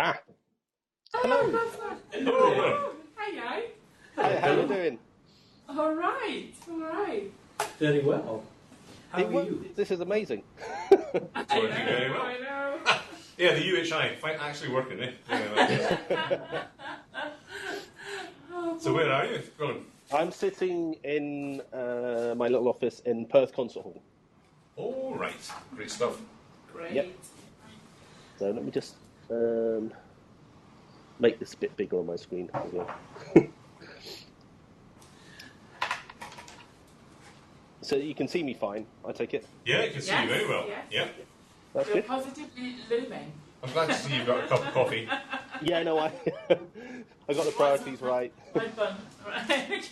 Ah, hello. Hello. Hi, Hi, how you doing? all right, all right. Very well. How are you? This is amazing. Working very well. I know. Yeah, the UHI actually working, eh? Yeah, so where are you, Colin? I'm sitting in my little office in Perth Concert Hall. All right, great stuff. Great. Yep. So let me just make this a bit bigger on my screen. There we go. So you can see me fine, I take it? Yeah, I can see you very well. Yes. Yeah, That's You're good. positively looming. I'm glad to see you've got a cup of coffee. Yeah, no, I got the priorities right. My bun. Right.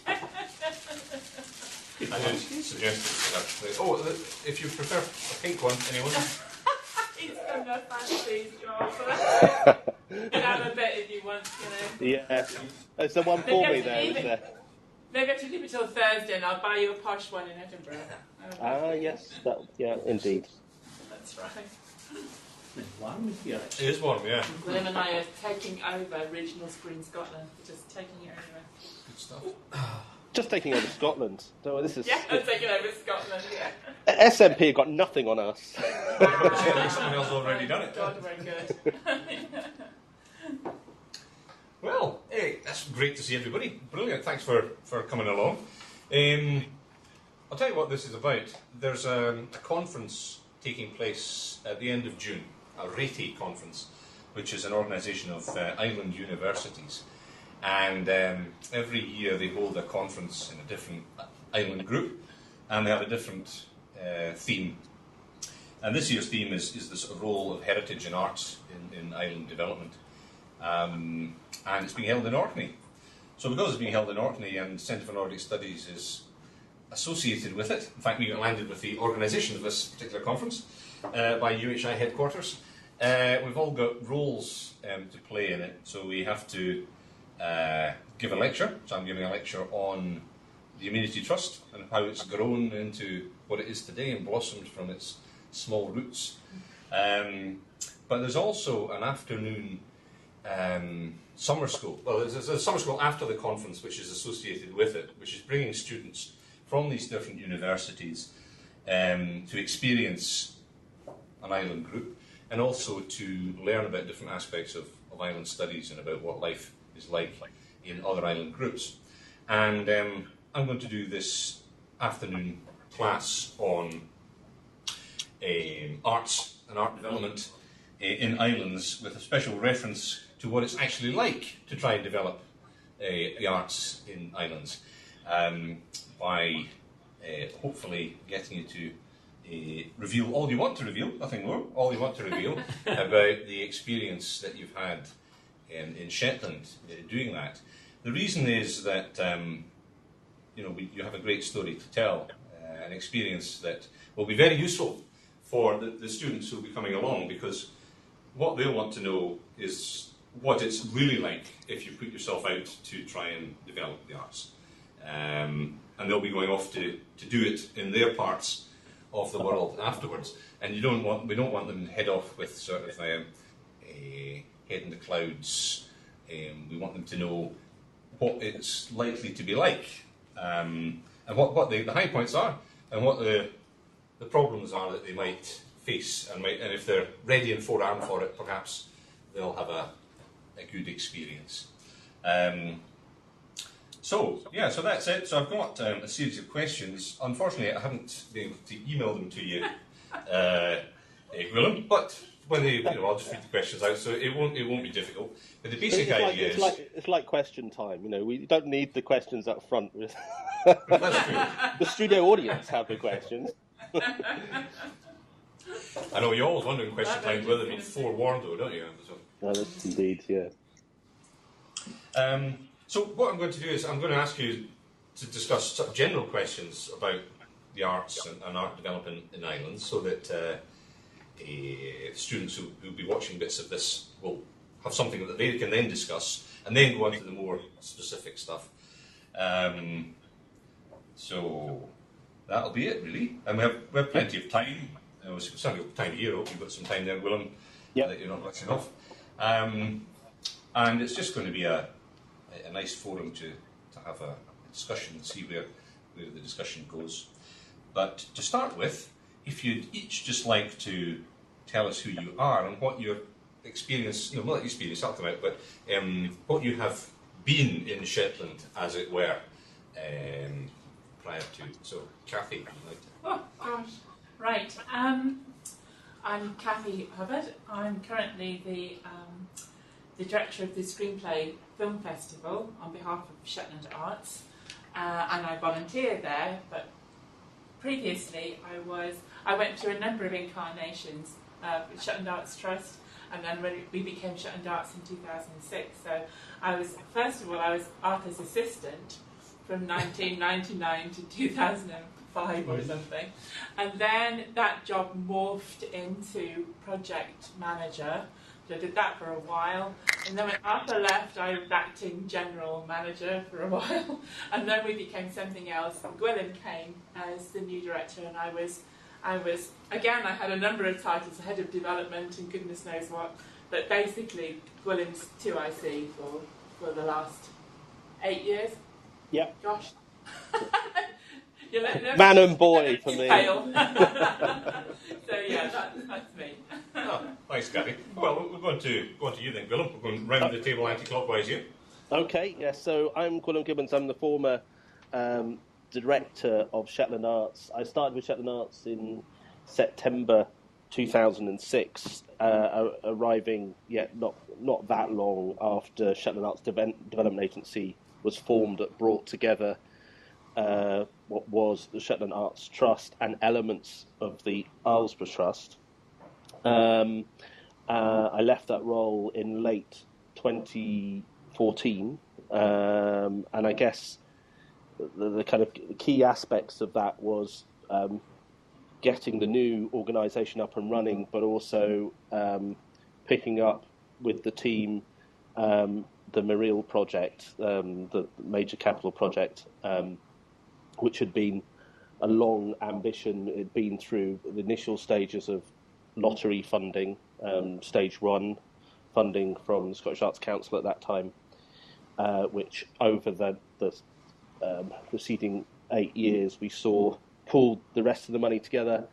I did suggest that. Oh, if you prefer a pink one, anyone? He's done no fancies, Joel. You can have a bit if you want, you know. Yeah. There's the one for me there, isn't there? Maybe I should leave it till Thursday and I'll buy you a posh one in Edinburgh. Ah, yes. Yeah, indeed. That's right. It's warm here. It is warm, yeah. William and I are taking over regional Screen Scotland. We're just taking it anyway. Good stuff. Just taking over Scotland. So this is. Yeah, I'm taking over Scotland, yeah. SMP have got nothing on us. Someone else already done it. God, very good. Well, hey, that's great to see everybody. Brilliant, thanks for coming along. I'll tell you what this is about. There's a conference taking place at the end of June, a RATE conference, which is an organisation of island universities. And every year they hold a conference in a different island group, and they have a different theme. And this year's theme is the sort of role of heritage and arts in island development. And it's being held in Orkney. So because it's being held in Orkney and Centre for Nordic Studies is associated with it, in fact we got landed with the organisation of this particular conference by UHI headquarters, we've all got roles to play in it. So we have to give a lecture. So I'm giving a lecture on the Amenity Trust and how it's grown into what it is today and blossomed from its small roots. But there's also an afternoon summer school. Well, there's a summer school after the conference which is associated with it, which is bringing students from these different universities to experience an island group and also to learn about different aspects of island studies and about what life is like in other island groups. And I'm going to do this afternoon class on arts and art development in islands with a special reference to what it's actually like to try and develop the arts in islands by hopefully getting you to reveal all you want to reveal, nothing more, all you want to reveal about the experience that you've had in Shetland doing that. The reason is that you have a great story to tell, an experience that will be very useful for the students who will be coming along, because what they'll want to know is what it's really like if you put yourself out to try and develop the arts. And they'll be going off to do it in their parts of the world afterwards. And we don't want them to head off with sort of a head in the clouds. We want them to know what it's likely to be like, and what the high points are, and what the problems are that they might face, and if they're ready and forearmed for it, perhaps they'll have a good experience. So that's it. So I've got a series of questions. Unfortunately, I haven't been able to email them to you, Willem, but when I'll just read the questions out, so it won't be difficult. But the basic idea is it's like question time. We don't need the questions up front. that's true. The studio audience have the questions. I know you're always wondering question times whether they've been forewarned though, don't you? So, No, that's indeed, yeah. So what I'm going to do is I'm going to ask you to discuss sort of general questions about the arts and art development in islands, so that students who will be watching bits of this will have something that they can then discuss, and then go on to the more specific stuff. So that'll be it, really. And we have plenty of time. We've certainly got time here. I hope you've got some time there, Willem, Yep. that you're not rushing off. And it's just going to be a nice forum to have a discussion and see where the discussion goes. But to start with, if you'd each just like to tell us who you are and what your experience, no, not experience, I'll come out, but what you have been in Shetland, as it were, prior to. So, Kathy, would you like to? Oh, gosh. Right. I'm Kathy Hubbard. I'm currently the director of the Screenplay Film Festival on behalf of Shetland Arts, and I volunteer there. But previously, I went through a number of incarnations with Shetland Arts Trust, and then when we became Shetland Arts in 2006. So I was Arthur's assistant from 1999 to 2005 or something, and then that job morphed into project manager. So I did that for a while, and then when Arthur left, I was acting general manager for a while, and then we became something else. Gwilym came as the new director, and I was again, I had a number of titles, head of development and goodness knows what, but basically Gwilym's 2IC for the last 8 years. Yep. Gosh. Man and boy for me. So yeah, that's me. Oh, thanks, Kathy. Well, we're going to you then, Gwilym. We're going round the table anti-clockwise here. Okay, yes. So I'm Gwilym Gibbons. I'm the former director of Shetland Arts. I started with Shetland Arts in September 2006, arriving not that long after Shetland Arts Development Agency was formed, that brought together what was the Shetland Arts Trust and elements of the Islesborough Trust. I left that role in late 2014, and I guess the kind of key aspects of that was getting the new organisation up and running, but also picking up with the team the Maril project, the major capital project, which had been a long ambition. It had been through the initial stages of lottery funding, stage 1 funding from the Scottish Arts Council at that time, which over the preceding 8 years we saw pulled the rest of the money together,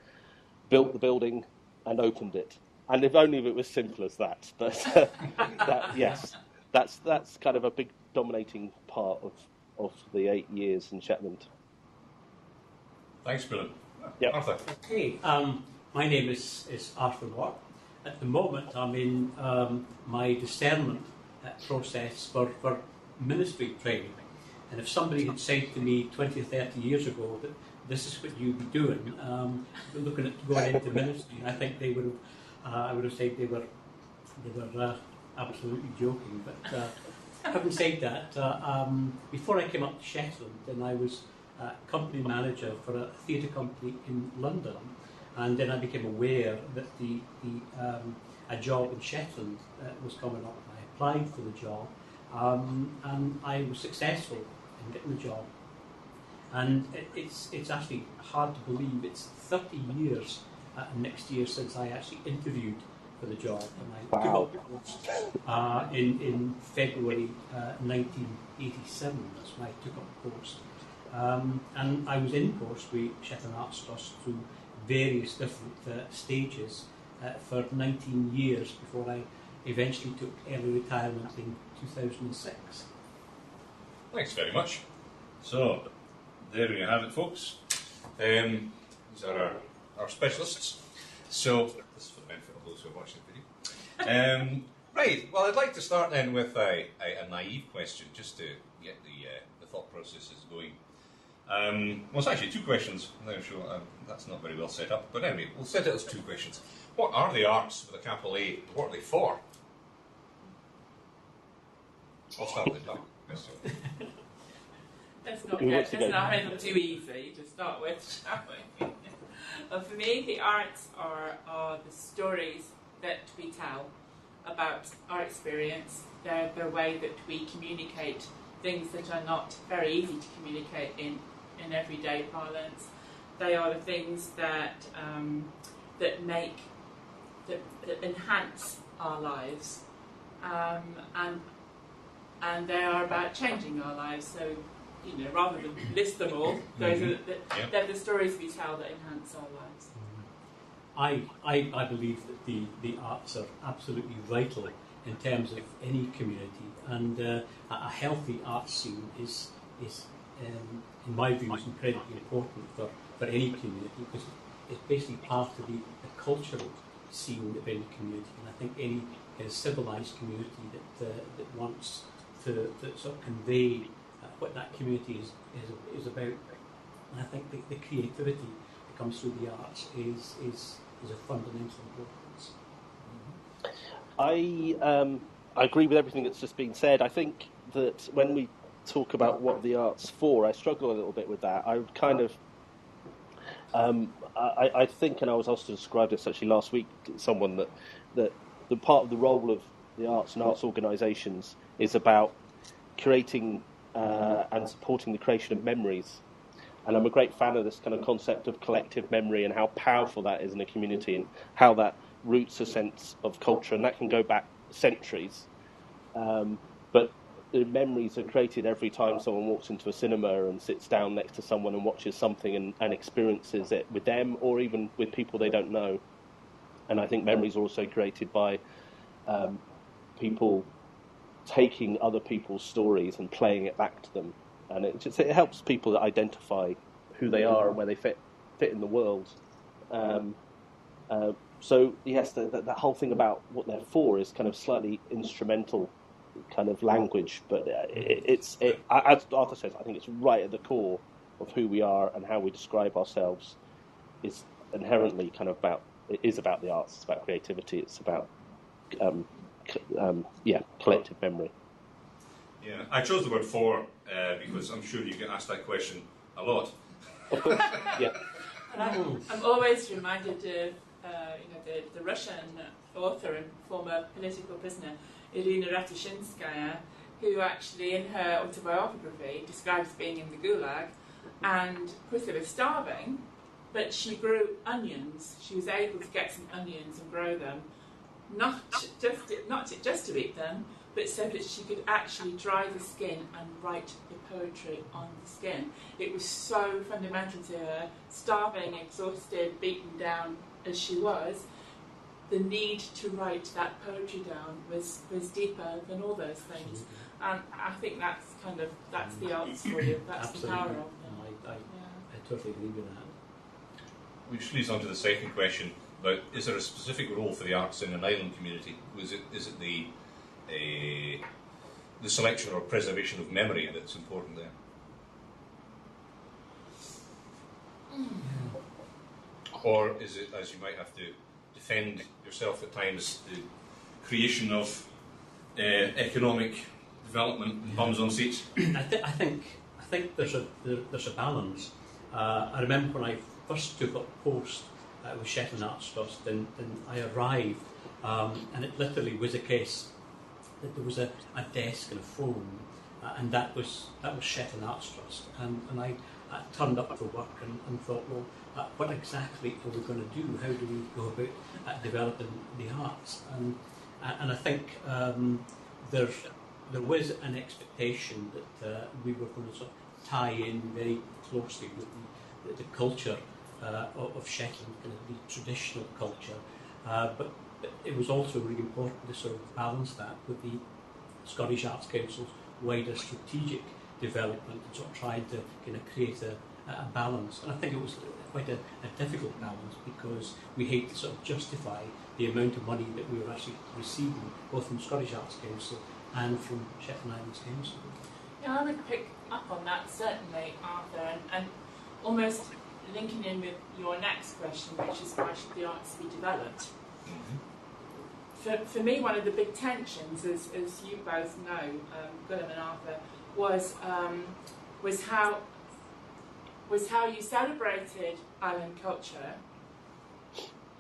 built the building and opened it. And if only it was simple as that. But yes, that's kind of a big dominating part of the 8 years in Shetland. Thanks, Gwilym. Yep. Arthur. Okay, my name is Arthur Watt. At the moment, I'm in my discernment process for ministry training. And if somebody had said to me 20 or 30 years ago that this is what you'd be doing, looking at going into ministry, I think they would have, I would have said they were absolutely joking. But having said that, before I came up to Shetland, then I was company manager for a theatre company in London, and then I became aware that a job in Shetland was coming up. I applied for the job, and I was successful in getting the job. And it's actually hard to believe it's 30 years next year since I actually interviewed for the job, and I took up the post in February 1987. That's when I took up the post. And I was in post with Shetland Arts Trust through various different stages for 19 years before I eventually took early retirement in 2006. Thanks very much. So, there you have it, folks. These are our specialists. So, this is for the benefit of those who are watching the video. Right, well, I'd like to start then with a naive question, just to get the thought processes going. Well, it's actually 2 questions. I'm sure that's not very well set up, but anyway, we'll set it as 2 questions. What are the arts with a capital A? What are they for? I'll start with that question. Let's not make it too easy to start with, shall we? For me, the arts are the stories that we tell about our experience. They're the way that we communicate things that are not very easy to communicate in everyday parlance. They are the things that that enhance our lives. and they are about changing our lives. So, rather than list them all, those are they're the stories we tell that enhance our lives. I believe that the arts are absolutely vital in terms of any community, and a healthy arts scene is in my view, is incredibly important for any community, because it's basically part of the cultural scene of any community. And I think any civilised community that wants to sort of convey what that community is about, and I think the creativity that comes through the arts is of fundamental importance. I agree with everything that's just been said. I think that when we talk about what the art's for, I struggle a little bit with that. I would kind of, I think, and I was asked to describe this actually last week to someone, that the part of the role of the arts and arts organisations is about creating and supporting the creation of memories. And I'm a great fan of this kind of concept of collective memory and how powerful that is in a community, and how that roots a sense of culture, and that can go back centuries. But the memories are created every time someone walks into a cinema and sits down next to someone and watches something and experiences it with them, or even with people they don't know. And I think memories are also created by people taking other people's stories and playing it back to them. And it helps people identify who they are and where they fit in the world. So yes, that whole thing about what they're for is kind of slightly instrumental kind of language, but as Arthur says, I think it's right at the core of who we are and how we describe ourselves. Is inherently kind of about the arts. It's about creativity. It's about collective memory. Yeah, I chose the word "for" because I'm sure you get asked that question a lot. Of course, yeah. And I'm always reminded of the Russian author and former political prisoner Irina Ratushinskaya, who actually in her autobiography describes being in the Gulag, and of course they were starving, but she grew onions. She was able to get some onions and grow them, not just to eat them, but so that she could actually dry the skin and write the poetry on the skin. It was so fundamental to her, starving, exhausted, beaten down as she was. The need to write that poetry down was deeper than all those things. And I think that's the arts for you. That's Absolutely. The power of them. I totally agree with that. Which leads on to the second question about: is there a specific role for the arts in an island community? Is it the selection or preservation of memory that's important there? Or is it, as you might have to defend yourself at times, the creation of economic development and bums on seats? I think there's a balance. I remember when I first took up post with Shetland Arts Trust, and I arrived, and it literally was a case that there was a desk and a phone, and that was Shetland Arts Trust, and I turned up for work and thought, well, what exactly are we going to do? How do we go about developing the arts? And I think there was an expectation that we were going to sort of tie in very closely with the culture of Shetland, kind of the traditional culture, but it was also really important to sort of balance that with the Scottish Arts Council's wider strategic development, and sort of trying to kind of create a balance. And I think it was quite a difficult balance, because we had to sort of justify the amount of money that we were actually receiving, both from Scottish Arts Council and from Shetland Islands Council. Yeah, I would pick up on that certainly, Arthur, and almost linking in with your next question, which is why should the arts be developed? For me, one of the big tensions, as you both know, Guillem and Arthur, was how you celebrated island culture,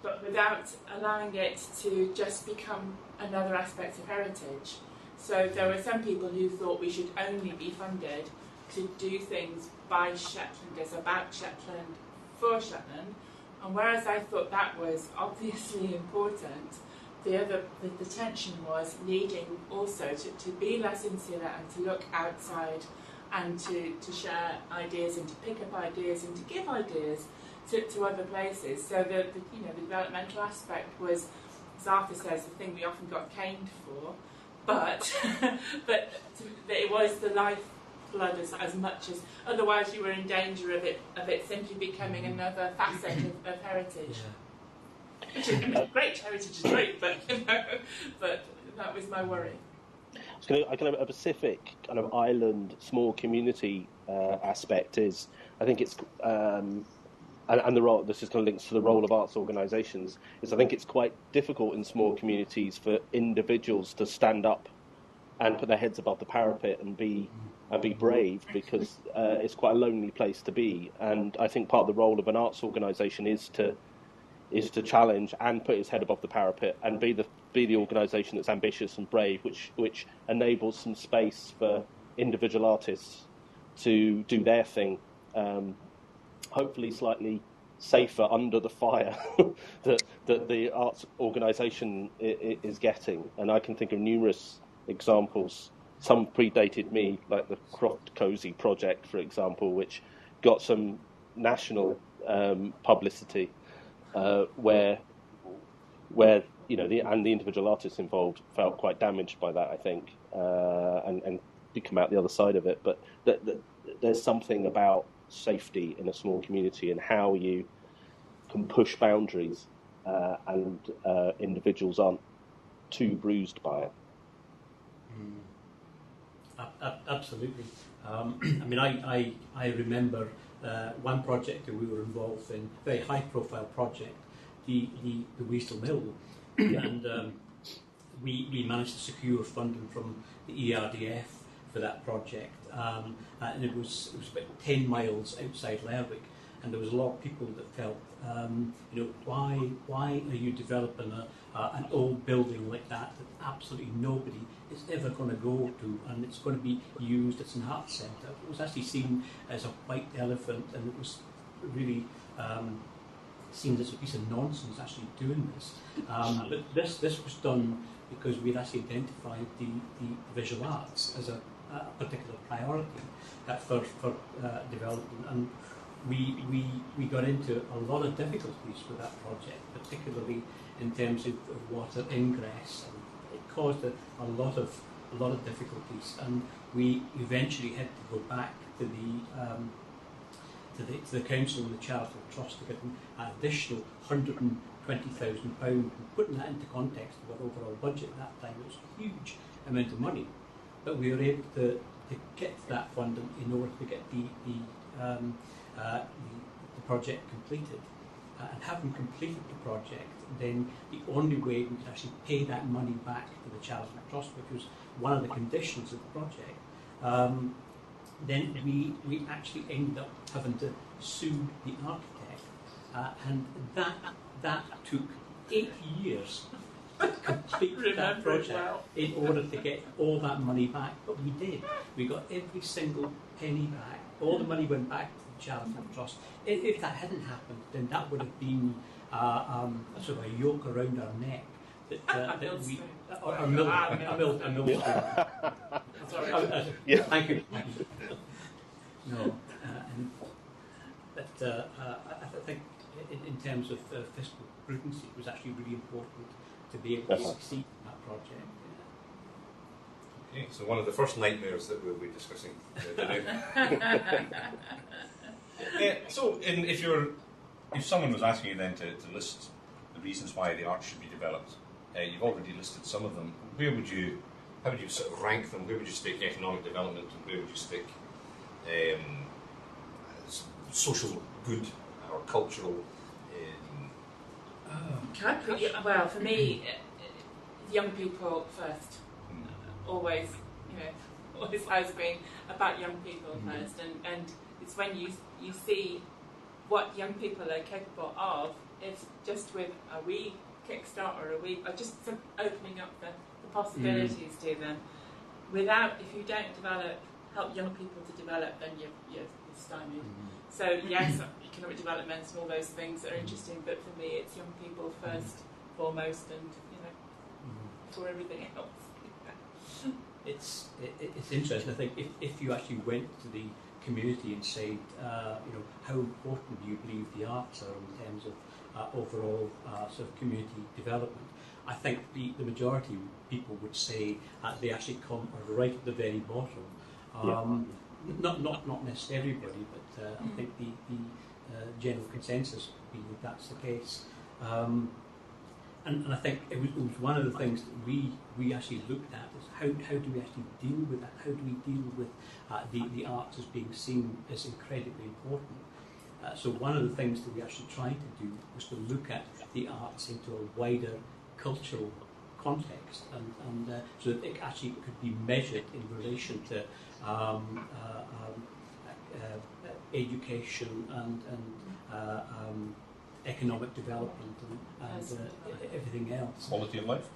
but without allowing it to just become another aspect of heritage. So there were some people who thought we should only be funded to do things by Shetlanders, about Shetland, for Shetland, and whereas I thought that was obviously important, the tension was needing also to be less insular and to look outside and to share ideas and to pick up ideas and to give ideas to other places. So the developmental aspect was, as Arthur says, the thing we often got caned for, but it was the lifeblood as much as, otherwise you were in danger of it simply becoming another facet of heritage. Yeah. Which is great, heritage is great, but that was my worry. A kind of a Pacific kind of island, small community aspect is, I think it's, and the role, this is kind of links to the role of arts organisations, is I think it's quite difficult in small communities for individuals to stand up and put their heads above the parapet and be brave, because it's quite a lonely place to be. And I think part of the role of an arts organisation is to challenge and put its head above the parapet and be the organisation that's ambitious and brave, which enables some space for individual artists to do their thing, hopefully slightly safer under the fire that the arts organisation is getting. And I can think of numerous examples. Some predated me, like the Croft Cozy project, for example, which got some national publicity. Where the individual artists involved felt quite damaged by that, I think, and did come out the other side of it. But there's something about safety in a small community and how you can push boundaries, and individuals aren't too bruised by it. Absolutely. I remember one project that we were involved in, a very high-profile project, the Weasel Mill, and we managed to secure funding from the ERDF for that project, and it was about 10 miles outside Lerwick, and there was a lot of people that felt, why are you developing an old building like that absolutely nobody is ever going to go to, and it's going to be used as an arts centre. It was actually seen as a white elephant, and it was really seen as a piece of nonsense actually doing this. But this was done because we'd actually identified the visual arts as a particular priority for development, and we got into a lot of difficulties with that project, particularly in terms of water ingress. And it caused a lot of difficulties, and we eventually had to go back to the council and the charitable trust to get an additional £120,000, and putting that into context of our overall budget at that time, it was a huge amount of money, but we were able to get that funding in order to get the project completed. And having completed the project, then the only way we could actually pay that money back to the charitable trust, which was one of the conditions of the project, then we actually ended up having to sue the architect, and that took 8 years to complete that project in order to get all that money back. But we did. We got every single penny back. All the money went back to the charitable trust. If that hadn't happened, then that would have been sort of a yoke around our neck. That we a mill. Sorry. Yeah. Thank you. No, but I think in terms of fiscal prudency, it was actually really important to be able to succeed in that project. Okay, so one of the first nightmares that we'll be discussing today. So, if someone was asking you then to list the reasons why the arts should be developed, you've already listed some of them. How would you sort of rank them? Where would you stick economic development, and where would you stick social good or cultural? Well, for me, young people first. Always has been about young people first, and it's when you see what young people are capable of. It's just with a wee kickstart or just opening up the possibilities to them. If you don't help young people to develop, then you're stymied. So yes, economic development and all those things are interesting, but for me, it's young people first, foremost, and for everything else. It's interesting. I think if you actually went to the community and said, how important do you believe the arts are in terms of overall sort of community development, I think the majority of people would say they actually come right at the very bottom. Not necessarily everybody, but I think the general consensus would be that that's the case. And I think it was one of the things that we actually looked at is how do we actually deal with that? How do we deal with the arts as being seen as incredibly important? So one of the things that we actually tried to do was to look at the arts into a wider cultural context, and so that it actually could be measured in relation to education and economic development and everything else. Quality of life?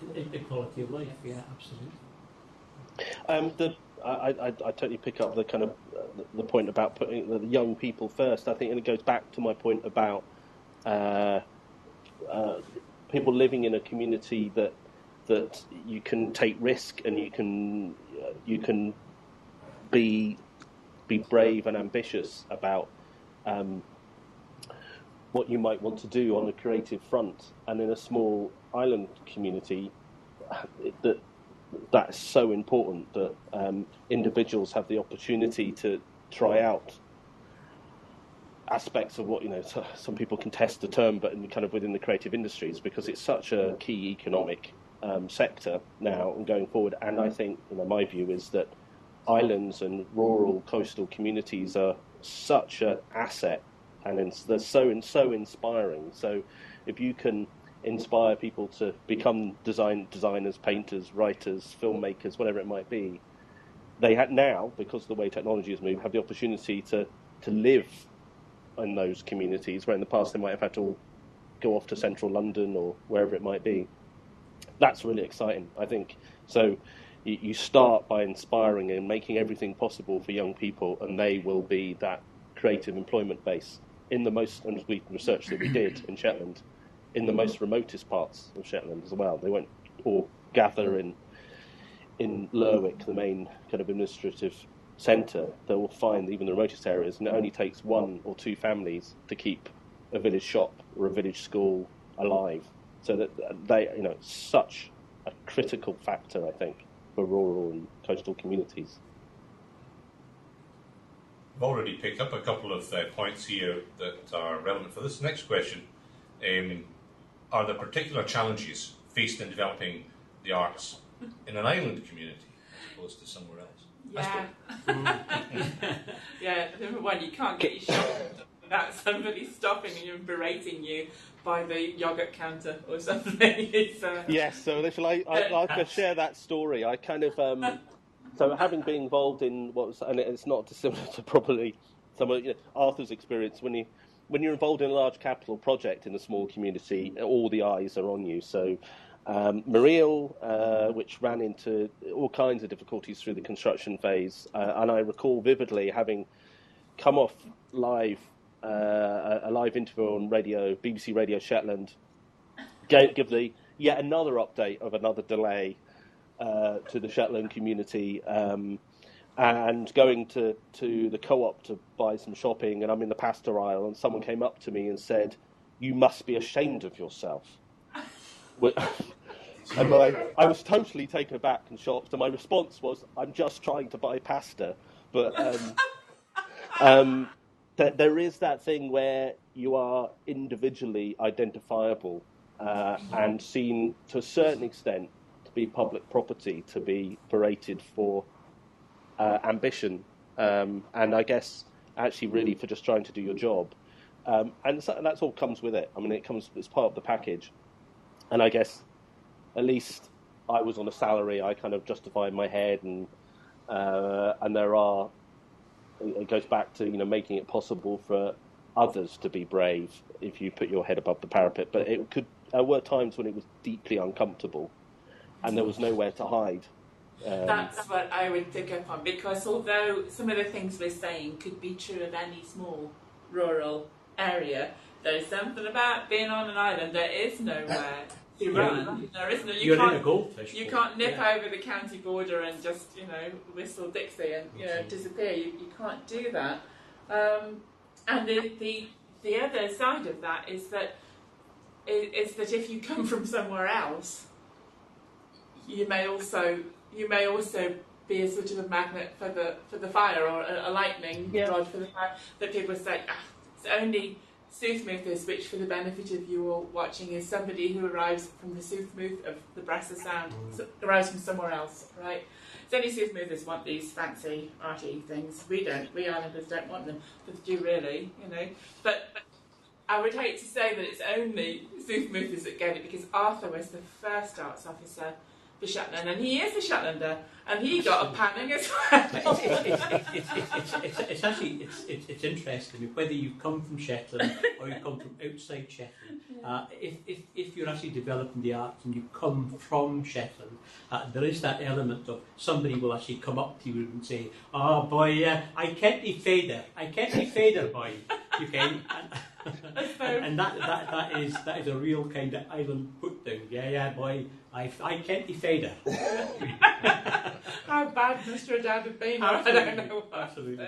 Quality of life, yeah, absolutely. I totally pick up the kind of the point about putting the young people first. I think, and it goes back to my point about people living in a community that you can take risk and you can be brave and ambitious about what you might want to do on a creative front. And in a small island community, that's so important that individuals have the opportunity to try out aspects of what, some people contest the term, but within the creative industries, because it's such a key economic sector now and going forward. And I think, my view is that islands and rural coastal communities are such an asset, and they're so inspiring. So if you can inspire people to become designers, painters, writers, filmmakers, whatever it might be, they now, because of the way technology has moved, have the opportunity to live in those communities, where in the past they might have had to go off to central London or wherever it might be. That's really exciting, I think. So you start by inspiring and making everything possible for young people, and they will be that creative employment base in the most, and we research that we did in Shetland, in the most remotest parts of Shetland as well. They won't all gather in Lerwick, the main kind of administrative centre. They will find even the remotest areas, and it only takes one or two families to keep a village shop or a village school alive. So that they, such a critical factor, I think, for rural and coastal communities. I've already picked up a couple of points here that are relevant for this next question. Are there particular challenges faced in developing the arts in an island community as opposed to somewhere else? Yeah. Yeah, number one, you can't get your shop without somebody stopping you and berating you by the yoghurt counter or something. Yes, so I'll share that story. I kind of... So having been involved in and it's not dissimilar to probably some of Arthur's experience, when you're involved in a large capital project in a small community, all the eyes are on you. So Mariel, which ran into all kinds of difficulties through the construction phase, and I recall vividly having come off live, a live interview on radio, BBC Radio Shetland, give yet another update of another delay to the Shetland community, and going to the co-op to buy some shopping, and I'm in the pasta aisle, and someone came up to me and said, "You must be ashamed of yourself." And I was totally taken aback and shocked, and my response was, "I'm just trying to buy pasta." But there is that thing where you are individually identifiable and seen to a certain extent to be public property, to be berated for ambition, and I guess actually really for just trying to do your job, and so that's all comes with it. I mean, it's part of the package, and I guess at least I was on a salary. I kind of justified my head, and it goes back to making it possible for others to be brave if you put your head above the parapet. But there were times when it was deeply uncomfortable, and there was nowhere to hide. That's what I would pick up on, because although some of the things we're saying could be true of any small rural area, there's something about being on an island. There is nowhere to run. There isn't it? You're in a goldfish. You can't nip over the county border and just whistle Dixie and disappear. You can't do that. And the other side of that is that if you come from somewhere else, you may also be a sort of a magnet for the fire, or a lightning rod for the fire. That people say, it's only Soothmouthers, which for the benefit of you all watching is somebody who arrives from the Soothmouth of the Bressa Sound, arrives from somewhere else, right? It's only Soothmouthers want these fancy arty things. We don't. We Islanders don't want them. But they do really, But I would hate to say that it's only Soothmouthers that get it, because Arthur was the first arts officer for Shetland, and he is a Shetlander, and he got a panning as well. It's actually interesting whether you come from Shetland or you come from outside Shetland. If you're actually developing the arts and you come from Shetland, there is that element of somebody will actually come up to you and say, "Oh boy, I can't be fader, boy." You can. And that is a real kind of island put down. Yeah, boy, I can't be fader. How bad Mr. Adad have been? I don't know. Absolutely.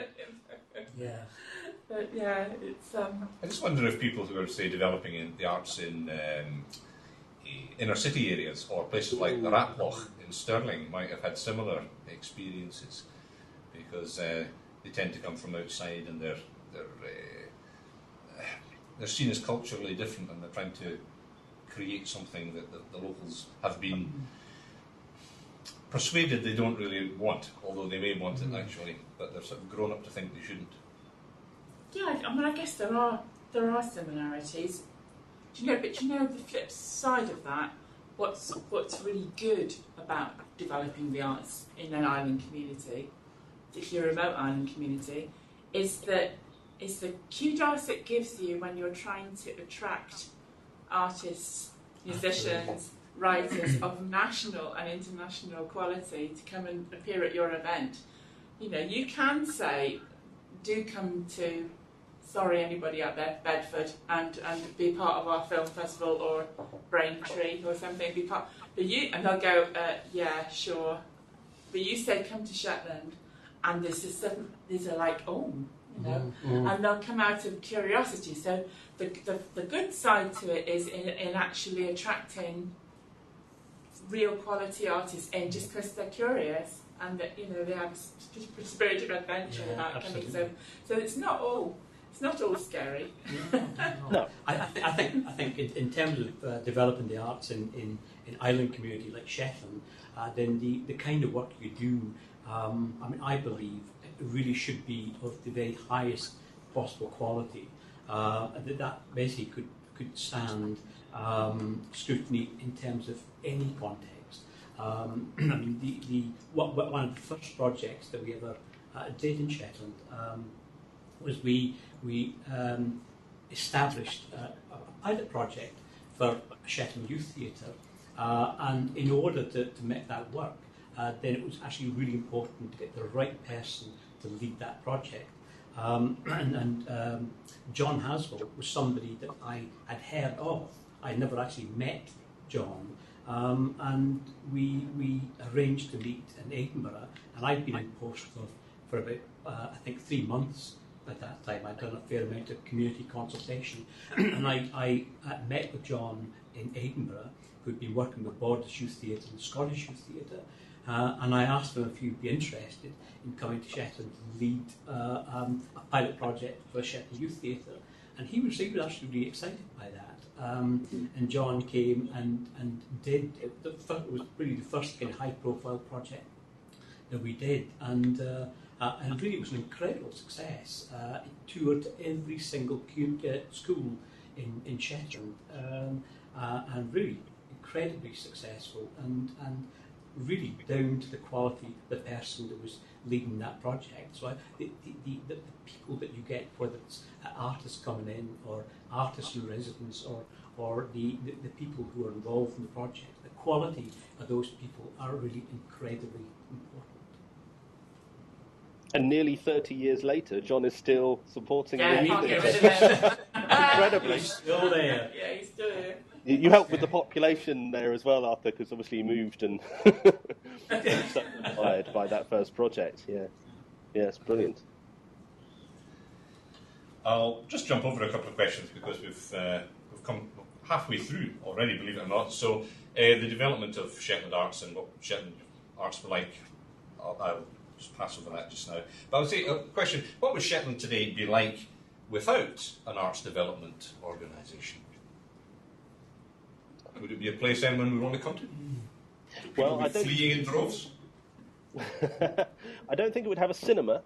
Yeah. But yeah, it's. I just wonder if people who are, say, developing in the arts in inner city areas or places like the Ratloch in Stirling might have had similar experiences, because they tend to come from outside and they're seen as culturally different, and they're trying to create something that the locals have been persuaded they don't really want, although they may want it actually, but they're sort of grown up to think they shouldn't. Yeah, I guess there are similarities. But the flip side of that, what's really good about developing the arts in an island community, particularly a remote island community, is the kudos it gives you when you're trying to attract artists, musicians, writers of national and international quality to come and appear at your event. You can say, do come to, sorry anybody out there, Bedford, and be part of our film festival, or Braintree or something, and they'll go, yeah, sure. But you say come to Shetland, and these are like, oh, and they'll come out of curiosity. So the good side to it is in actually attracting real quality artists in, just because they're curious and that they have a spirit of adventure about coming. So it's not all scary. No. I think in terms of developing the arts in island community like Shetland, then the kind of work you do, I believe it really should be of the very highest possible quality. That basically could stand scrutiny in terms of any context. One of the first projects that we ever did in Shetland was we established a pilot project for a Shetland Youth Theatre, and in order to make that work, then it was actually really important to get the right person to lead that project. John Haswell was somebody that I had heard of. I never actually met John, and we arranged to meet in Edinburgh, and I'd been in post for about I think 3 months at that time. I'd done a fair amount of community consultation, and I met with John in Edinburgh, who'd been working with Borders Youth Theatre and Scottish Youth Theatre, and I asked him if he'd be interested in coming to Shetland to lead a pilot project for a Shetland Youth Theatre, and he was actually really excited by that. And John came and did it. It was really the first kind of high-profile project that we did, and really it was an incredible success. It toured every single school in Shetland, and really incredibly successul, and really down to the quality of the person that was leading that project. So the people that you get, whether it's artists coming in or artists in residence or the people who are involved in the project, the quality of those people are really incredibly important. And nearly 30 years later, John is still supporting the youth can't get theatre. rid of him. Incredibly. He's still there. Yeah, he's still here. You helped with the population there as well, Arthur, because obviously you moved and so inspired by that first project. Yeah, it's brilliant. I'll just jump over a couple of questions because we've come halfway through already, believe it or not. So the development of Shetland Arts and what Shetland Arts were like, I'll just pass over that just now. But I would say a question: what would Shetland today be like without an arts development organisation? Would it be a place anyone would want to come to? People would be fleeing in droves? I don't think it would have a cinema.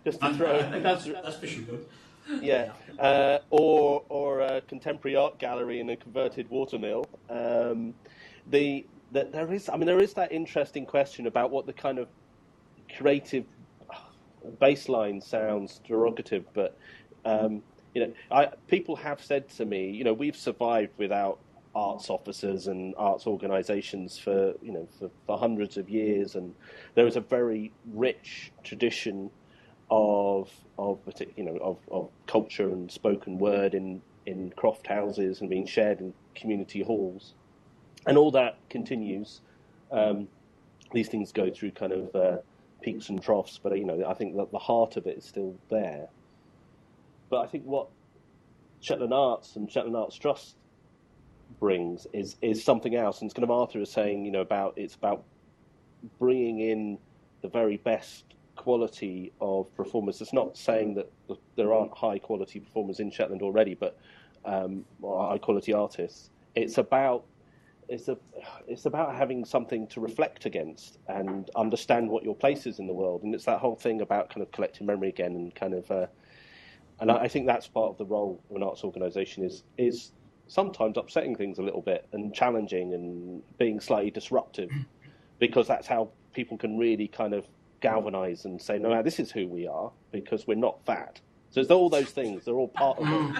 Just to throw. I think that's for sure. Yeah, or a contemporary art gallery in a converted watermill. There is that interesting question about what the kind of creative baseline sounds derogative, but people have said to me, we've survived without arts officers and arts organisations for hundreds of years, and there is a very rich tradition of culture and spoken word in croft houses and being shared in community halls, and all that continues. These things go through kind of peaks and troughs, but I think that the heart of it is still there. But I think what Shetland Arts and Shetland Arts Trust brings is something else, and it's kind of Arthur is saying, it's about bringing in the very best quality of performers. It's not saying that there aren't high quality performers in Shetland already, but high quality artists. It's about having something to reflect against and understand what your place is in the world, and it's that whole thing about kind of collecting memory again and kind of. And I think that's part of the role of an arts organisation is sometimes upsetting things a little bit and challenging and being slightly disruptive, because that's how people can really kind of galvanise and say, no, this is who we are, because we're not fat. So it's all those things; they're all part of it.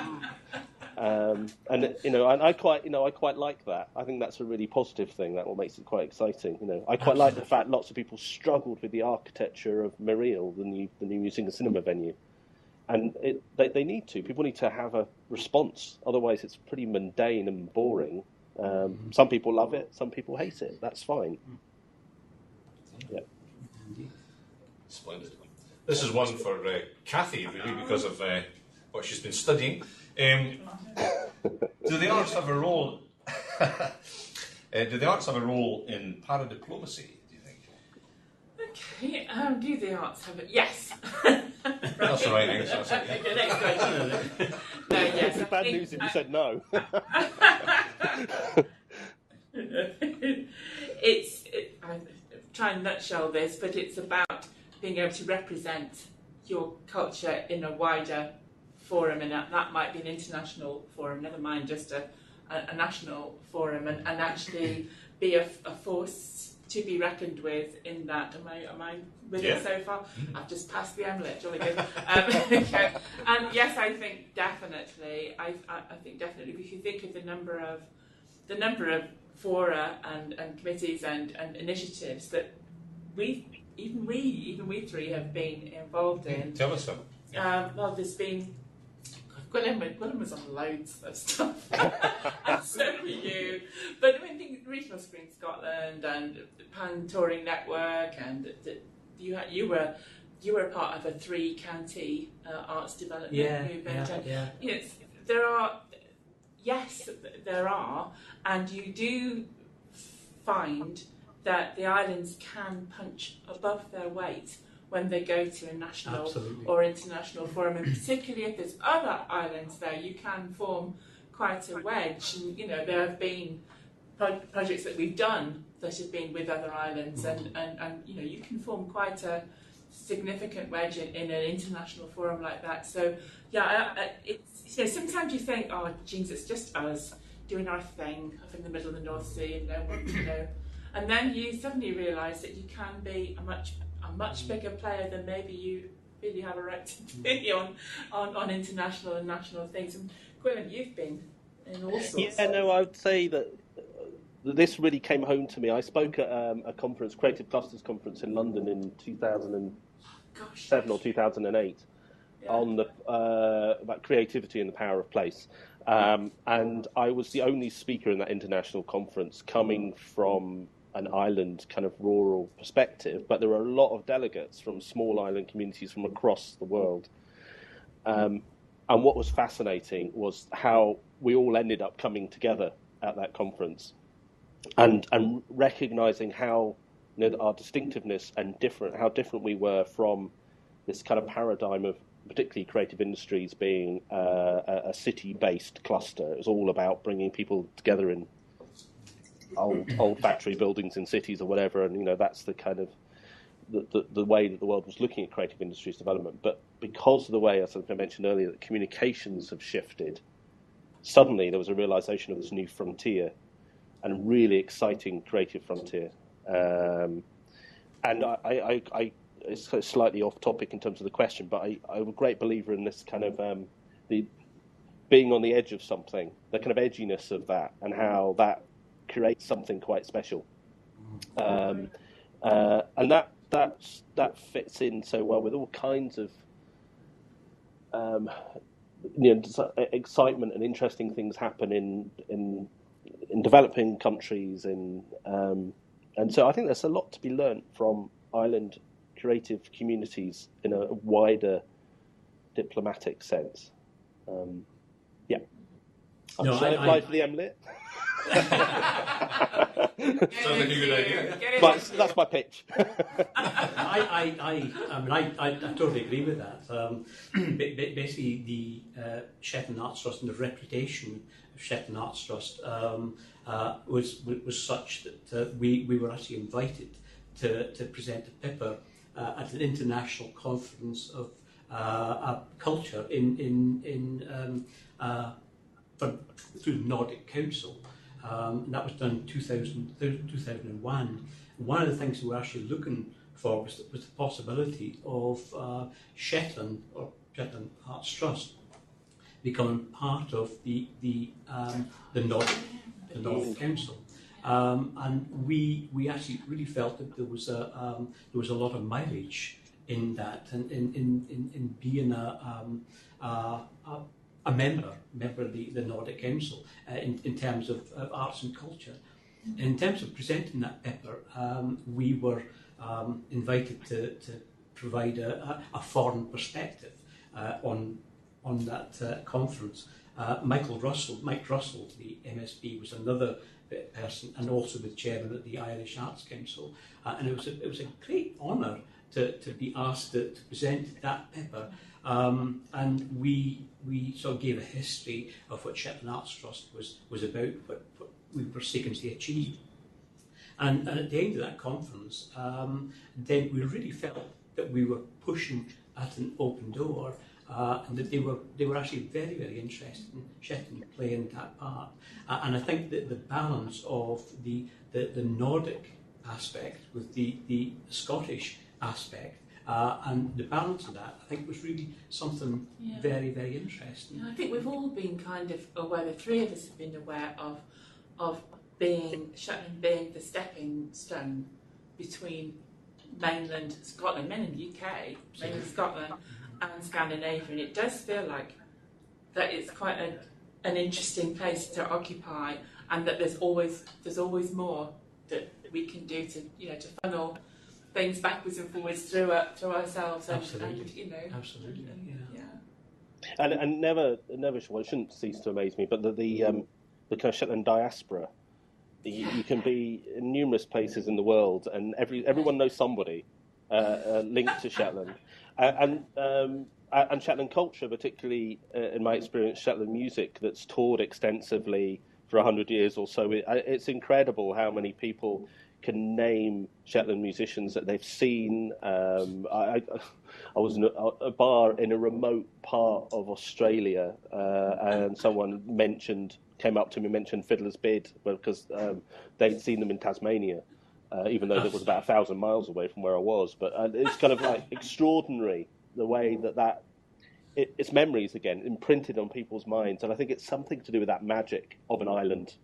And I quite like that. I think that's a really positive thing. That what makes it quite exciting. I quite like the fact lots of people struggled with the architecture of Muriel, the new music and cinema venue. And they need to. People need to have a response. Otherwise, it's pretty mundane and boring. Some people love it. Some people hate it. That's fine. Yeah. Splendid. This is one for Kathy, really, because of what she's been studying. Do the arts have a role? Do the arts have a role in paradiplomacy? Do you think? Okay. Do the arts have it? Yes. That's the right answer. Okay, next question. No, yes. It's bad news if you said no. I'm trying to nutshell this, but it's about being able to represent your culture in a wider forum, and that might be an international forum, never mind just a national forum, and actually be a force to be reckoned with in that. Am I with it so far? I've just passed the amulet, jolly good. Okay. And yes, I think definitely. I think definitely. If you think of the number of fora and committees and initiatives that even we three have been involved in. Tell us some. Well, there's been. Gwilym was on loads of stuff, and so were you. But I think Regional Screen Scotland and Pan Touring Network, and you were a part of a 3-county arts development movement. Yeah. Yes, there are, and you do find that the islands can punch above their weight when they go to a national or international forum, and particularly if there's other islands there, you can form quite a wedge. And there have been projects that we've done that have been with other islands, and you can form quite a significant wedge in an international forum like that. So it's sometimes you think, oh, geez, it's just us doing our thing up in the middle of the North Sea, and no one, and then you suddenly realise that you can be a much bigger player than maybe you really have a right to be on international and national things. And Gwilym, you've been in all sorts. Yeah, no, I would say that this really came home to me. I spoke at a conference, Creative Clusters conference in London in 2007 or 2008, on the about creativity and the power of place. And I was the only speaker in that international conference coming from an island kind of rural perspective, but there were a lot of delegates from small island communities from across the world. And what was fascinating was how we all ended up coming together at that conference and recognizing how our distinctiveness and how different we were from this kind of paradigm of particularly creative industries being a city-based cluster. It was all about bringing people together in old factory buildings in cities or whatever, and that's the kind of the way that the world was looking at creative industries development. But because of the way, as I mentioned earlier, that communications have shifted, suddenly there was a realization of this new frontier and a really exciting creative frontier. And I it's slightly off topic in terms of the question, but I'm a great believer in this kind of the being on the edge of something, the kind of edginess of that, and how that creates something quite special. And that fits in so well with all kinds of excitement and interesting things happen in developing countries, and so I think there's a lot to be learnt from island creative communities in a wider diplomatic sense. Yeah. Should I apply for the MLit? Sounds like a good idea. That's my pitch. I totally agree with that. Basically, the Shetland Arts Trust and the reputation of Shetland Arts Trust was such that we were actually invited to present a paper at an international conference of culture through the Nordic Council. And that was done in 2001. One of the things we were actually looking for was the possibility of Shetland Arts Trust becoming part of the Nordic Council. And we actually really felt that there was a lot of mileage in that, and in being a member of the Nordic Council in terms of arts and culture. In terms of presenting that paper, we were invited to provide a foreign perspective on that conference. Mike Russell, the MSP, was another person, and also the chairman of the Irish Arts Council, and it was a great honour to be asked to present that paper. And we sort of gave a history of what Shetland Arts Trust was about, what we were seeking to achieve. And at the end of that conference, then we really felt that we were pushing at an open door, and that they were actually very, very interested in Shetland playing that part. And I think that the balance of the Nordic aspect with the Scottish aspect, and the balance of that, I think, was really something very, very interesting. Yeah, I think we've all been kind of aware, the three of us have been aware of Shetland being the stepping stone between mainland Scotland, mainland UK, mainland Scotland and Scandinavia, and it does feel like that it's quite an interesting place to occupy, and that there's always more that we can do to funnel things backwards and forwards through ourselves. Absolutely. Absolutely. And never, well, it shouldn't cease to amaze me, but the kind of Shetland diaspora. You can be in numerous places in the world, and everyone knows somebody linked to Shetland, and Shetland culture, particularly in my experience, Shetland music that's toured extensively for 100 years or so. It's incredible how many people can name Shetland musicians that they've seen. I was in a bar in a remote part of Australia, and someone came up to me and mentioned Fiddler's Bid, because they'd seen them in Tasmania, even though it was about 1,000 miles away from where I was. But it's kind of like extraordinary the way that it's memories again, imprinted on people's minds. And I think it's something to do with that magic of an island,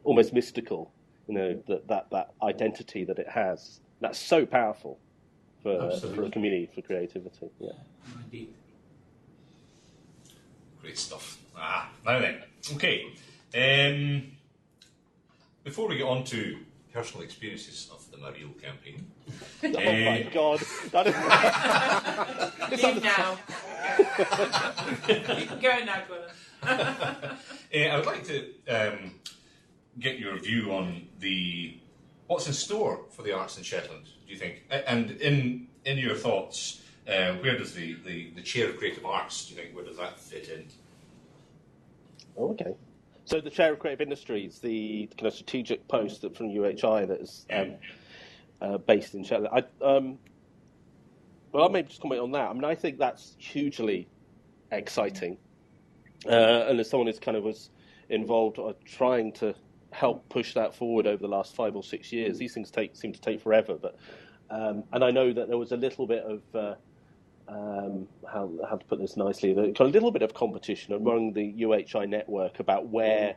almost mystical, that identity that it has. That's so powerful for a community, for creativity. Yeah. Indeed. Great stuff. Now then, okay. Before we get on to personal experiences of the Mariel campaign. Oh my God! That is... Leave now. You can go now, Gordon. I would like to get your view on what's in store for the arts in Shetland, do you think? And in your thoughts, where does the Chair of Creative Arts, do you think, where does that fit in? Oh, okay. So the Chair of Creative Industries, the kind of strategic post from UHI that is based in Shetland. I'll maybe just comment on that. I mean, I think that's hugely exciting. And as someone who's kind of was involved trying to help push that forward over the last 5 or 6 years, these things seem to take forever. But and I know that there was a little bit of how to put this nicely, a little bit of competition among the UHI network about where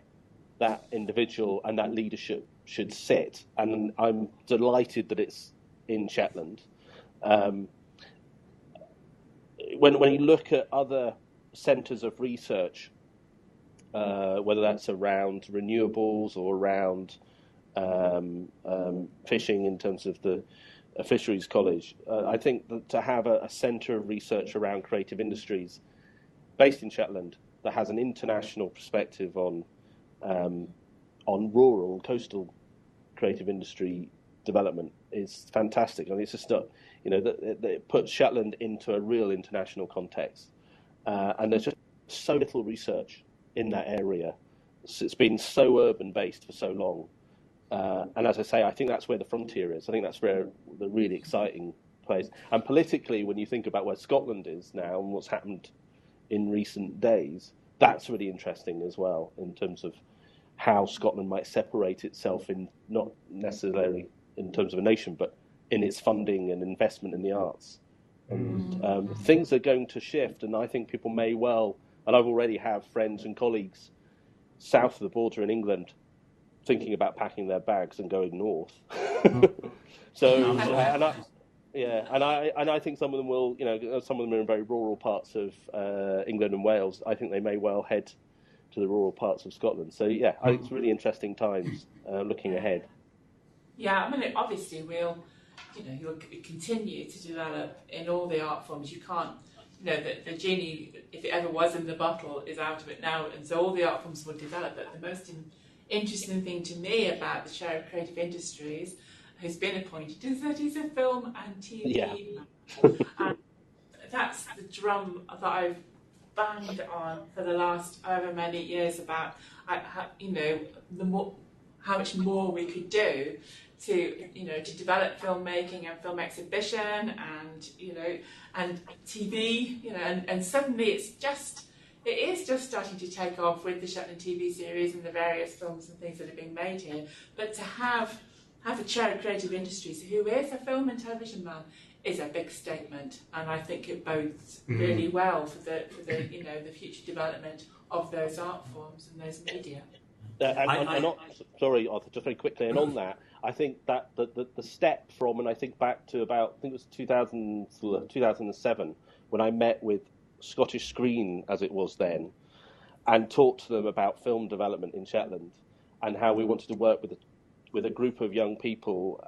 that individual and that leadership should sit, and I'm delighted that it's in Shetland. When you look at other centres of research, whether that's around renewables or around fishing in terms of the Fisheries College, I think that to have a centre of research around creative industries based in Shetland that has an international perspective on rural and coastal creative industry development is fantastic. I mean, it's just that it puts Shetland into a real international context, and there's just so little research in that area. It's been so urban based for so long. And as I say, I think that's where the frontier is. I think that's where the really exciting place. And politically, when you think about where Scotland is now and what's happened in recent days, that's really interesting as well in terms of how Scotland might separate itself in, not necessarily in terms of a nation, but in its funding and investment in the arts. And things are going to shift, and I think people may well, and I've already have friends and colleagues south of the border in England thinking about packing their bags and going north. So, and I think some of them will, some of them are in very rural parts of England and Wales. I think they may well head to the rural parts of Scotland. So, I think it's really interesting times looking ahead. Yeah, I mean, obviously you'll continue to develop in all the art forms. You can't, the genie, if it ever was in the bottle, is out of it now, and so all the art forms will develop. But the most interesting thing to me about the Chair of Creative Industries, who's been appointed, is that he's a film and TV man. And that's the drum that I've banged on for the last however many years about how much more we could do to develop filmmaking and film exhibition and and TV, and suddenly it is just starting to take off with the Shetland TV series and the various films and things that are being made here. But to have a Chair of Creative Industries who is a film and television man is a big statement, and I think it bodes really well for the the future development of those art forms and those media. Sorry, Arthur, just very quickly, and on that, I think that the step from, and I think back to about, I think it was 2007, when I met with Scottish Screen, as it was then, and talked to them about film development in Shetland and how we wanted to work with a group of young people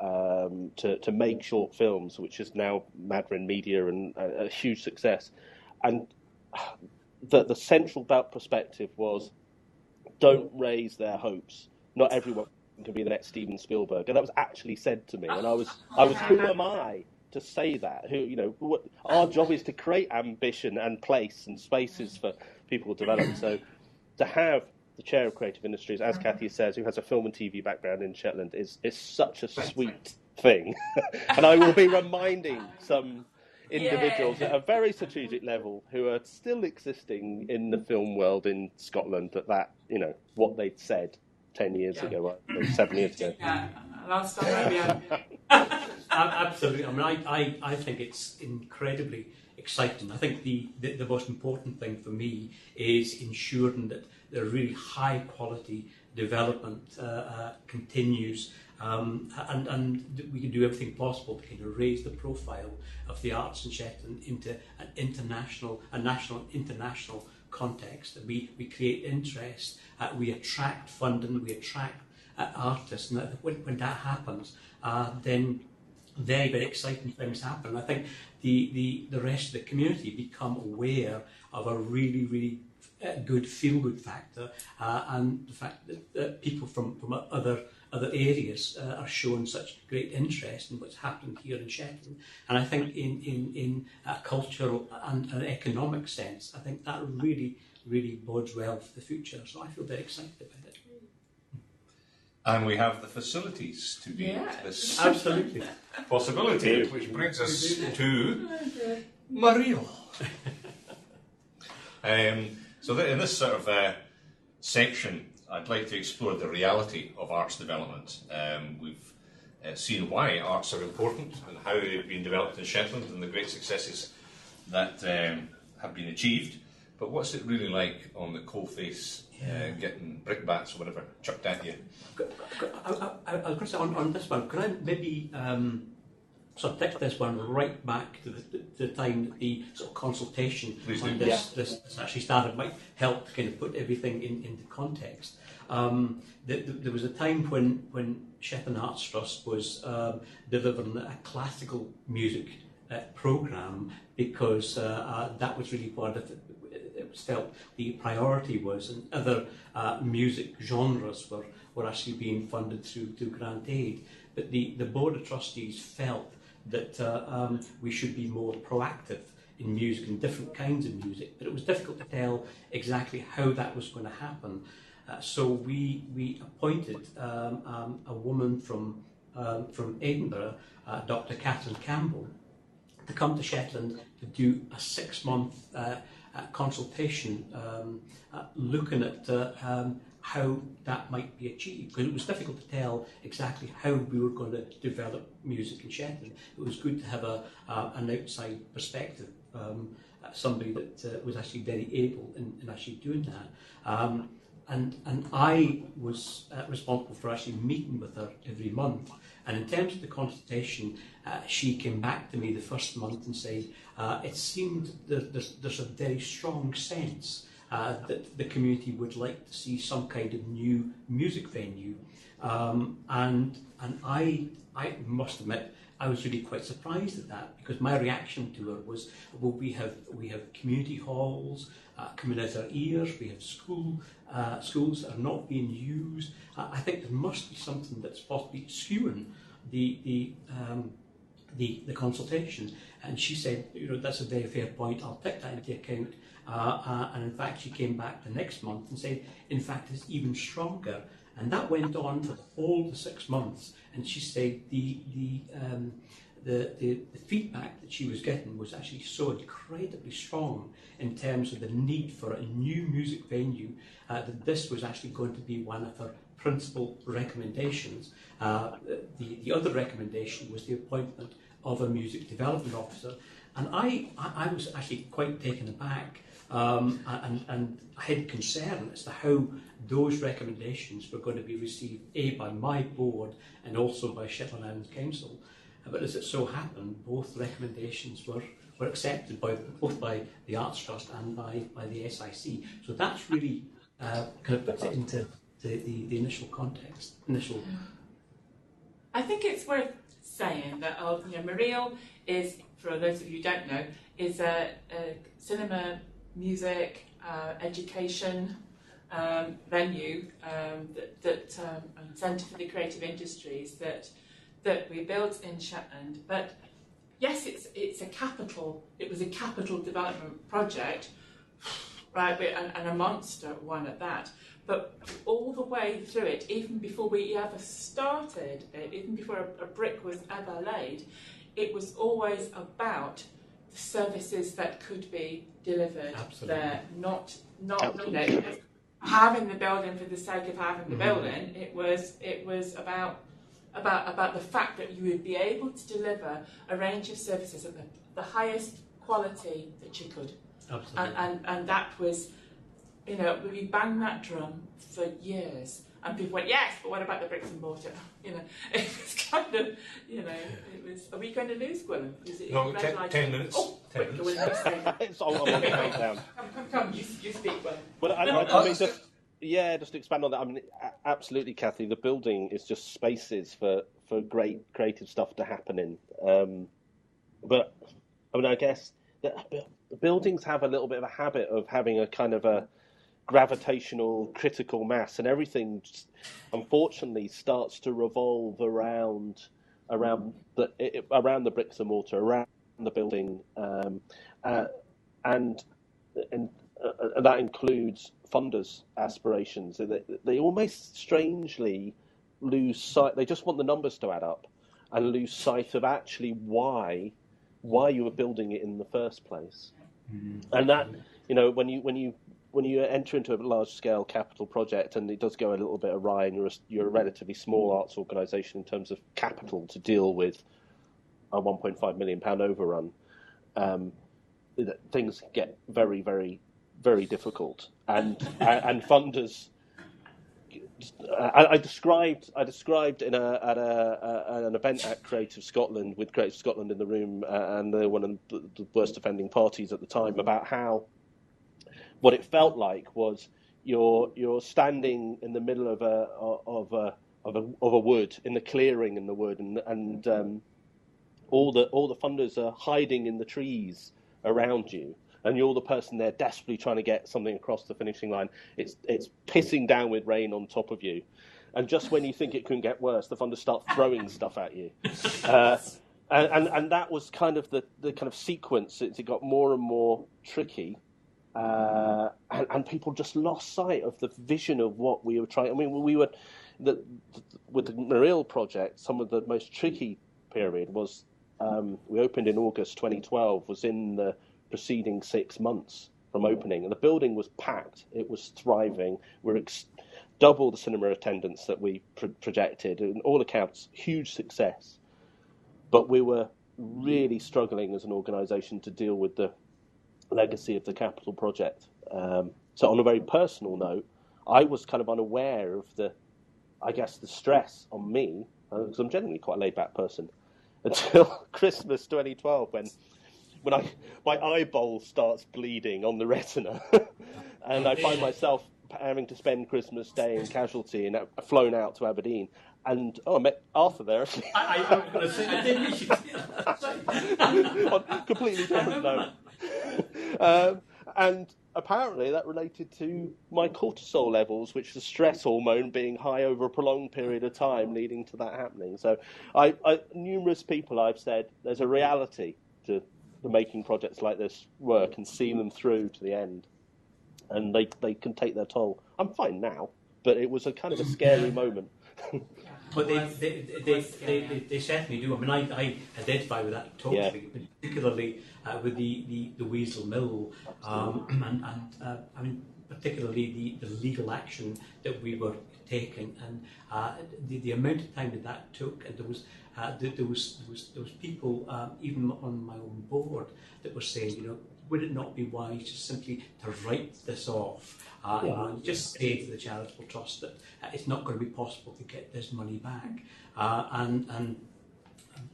to make short films, which is now Madrin Media and a huge success. And the central perspective was, don't raise their hopes. Not everyone can be the next Steven Spielberg, and that was actually said to me. And I was, who am I to say that? Our job is to create ambition and place and spaces for people to develop. So to have the Chair of Creative Industries, as Kathy says, who has a film and TV background in Shetland, is such a sweet thing. And I will be reminding some individuals at a very strategic level who are still existing in the film world in Scotland that what they'd said 10 years ago, or 7 years ago. Last time Absolutely. I mean, I think it's incredibly exciting. I think the most important thing for me is ensuring that the really high quality development continues, and we can do everything possible to kind of raise the profile of the arts in Shetland into an national international context. We create interest, we attract funding, we attract artists, and when that happens, then very, very exciting things happen. I think the rest of the community become aware of a really, really good feel-good factor, and the fact that people from other areas are showing such great interest in what's happening here in Shetland. And I think in a cultural and an economic sense, I think that really, really bodes well for the future. So I feel very excited about it. And we have the facilities to meet this Absolutely possibility, which brings us to Mariel. So in this sort of section, I'd like to explore the reality of arts development. We've seen why arts are important and how they've been developed in Shetland and the great successes that have been achieved. But what's it really like on the coalface, getting brickbats or whatever chucked at you? I was going to say on this one, could I maybe sort of take this one right back to the time that the sort of consultation on this actually started, might help to kind of put everything into context. There was a time when Shetland Arts Trust was delivering a classical music programme, because that was really what it was felt the priority was, and other music genres were actually being funded through grant aid. But the Board of Trustees felt that we should be more proactive in music and different kinds of music, but it was difficult to tell exactly how that was going to happen. So we appointed a woman from Edinburgh, Dr. Catherine Campbell, to come to Shetland to do a 6-month consultation looking at how that might be achieved, because it was difficult to tell exactly how we were going to develop music in Shetland. It was good to have an outside perspective, somebody that was actually very able in actually doing that. And I was responsible for actually meeting with her every month. And in terms of the consultation, she came back to me the first month and said, it seemed that there's a very strong sense that the community would like to see some kind of new music venue. And I must admit, I was really quite surprised at that, because my reaction to her was, well, we have community halls coming out our ears, we have schools that are not being used. I think there must be something that's possibly skewing the consultation. And she said, that's a very fair point, I'll take that into account. And in fact, she came back the next month and said, in fact, it's even stronger. And that went on for the whole 6 months. And she said the feedback that she was getting was actually so incredibly strong in terms of the need for a new music venue, that this was actually going to be one of her principal recommendations. The other recommendation was the appointment of a music development officer. And I was actually quite taken aback, and I had concern as to how those recommendations were going to be received, A, by my board and also by Shetland Islands Council. But as it so happened, both recommendations were accepted both by the Arts Trust and by the SIC. So that's really kind of puts it into the initial context. I think it's worth saying that Mariel is, for those of you who don't know, is a cinema, music, education venue that Centre for the Creative Industries that we built in Shetland. But yes, it's a capital. It was a capital development project, right? And a monster one at that. But all the way through it, even before we ever started it, even before a brick was ever laid, it was always about the services that could be delivered there, not having the building for the sake of having the building. It was about the fact that you would be able to deliver a range of services at the highest quality that you could. Absolutely. And that was, we banged that drum for years, And people went, yes, but what about the bricks and mortar? You know, it was kind of, you know, it was. Are we going to lose, Gwilym? No, 10 minutes. Oh, 10 quick, minutes. It's on the countdown. Come, you speak, Gwilym. But I mean, just to expand on that. I mean, absolutely, Kathy. The building is just spaces for great creative stuff to happen in. But I mean, I guess the buildings have a little bit of a habit of having a kind of a gravitational critical mass, and everything just, unfortunately starts to revolve around the bricks and mortar, around the building, and that includes funders' aspirations. They almost strangely lose sight. They just want the numbers to add up, and lose sight of actually why you were building it in the first place. And that, you know, when you enter into a large-scale capital project and it does go a little bit awry, and you're a relatively small arts organisation in terms of capital to deal with a £1.5 million overrun, things get very, very, very difficult. And funders. I described at an event at Creative Scotland, with Creative Scotland in the room, and they're one of the worst offending parties at the time, about how what it felt like was you're standing in the middle of a wood, in the clearing in the wood, and all the funders are hiding in the trees around you, and you're the person there desperately trying to get something across the finishing line. It's pissing down with rain on top of you, and just when you think it couldn't get worse, the funders start throwing stuff at you, and that was kind of the kind of sequence. It got more and more tricky. And people just lost sight of the vision of what we were trying. I mean, with the Maril project, some of the most tricky period was we opened in August 2012. Was in the preceding 6 months from opening, and the building was packed. It was thriving. We're double the cinema attendance that we projected. In all accounts, huge success. But we were really struggling as an organisation to deal with the legacy of the capital project. So on a very personal note, I was kind of unaware of the stress on me, because I'm generally quite a laid-back person, until Christmas 2012, when my eyeball starts bleeding on the retina, and I find myself having to spend Christmas Day in Casualty and flown out to Aberdeen. And I met Arthur there. I was going to say, I didn't you should on a completely different note. And apparently that related to my cortisol levels, which is a stress hormone being high over a prolonged period of time, leading to that happening. So numerous people I've said there's a reality to the making projects like this work and see them through to the end. And they can take their toll. I'm fine now, but it was a kind of a scary moment. But they certainly do. I mean, I identify with that totally, particularly with the Weasel Mill, and I mean, particularly the legal action that we were taking, and the amount of time that took, and there was people even on my own board that were saying, you know, would it not be wise just simply to write this off? And just say to the charitable trust that it's not going to be possible to get this money back. And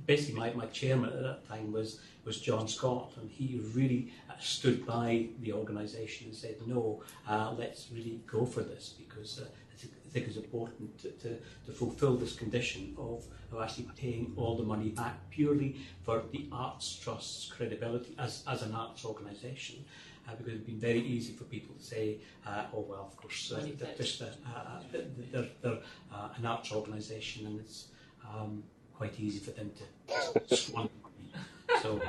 basically my chairman at that time was John Scott, and he really stood by the organisation and said, no, let's really go for this, because I think it's important to fulfil this condition of actually paying all the money back purely for the Arts Trust's credibility as an arts organisation. Because it's been very easy for people to say, oh well, of course, they're an arts organisation, and it's quite easy for them to swan money. So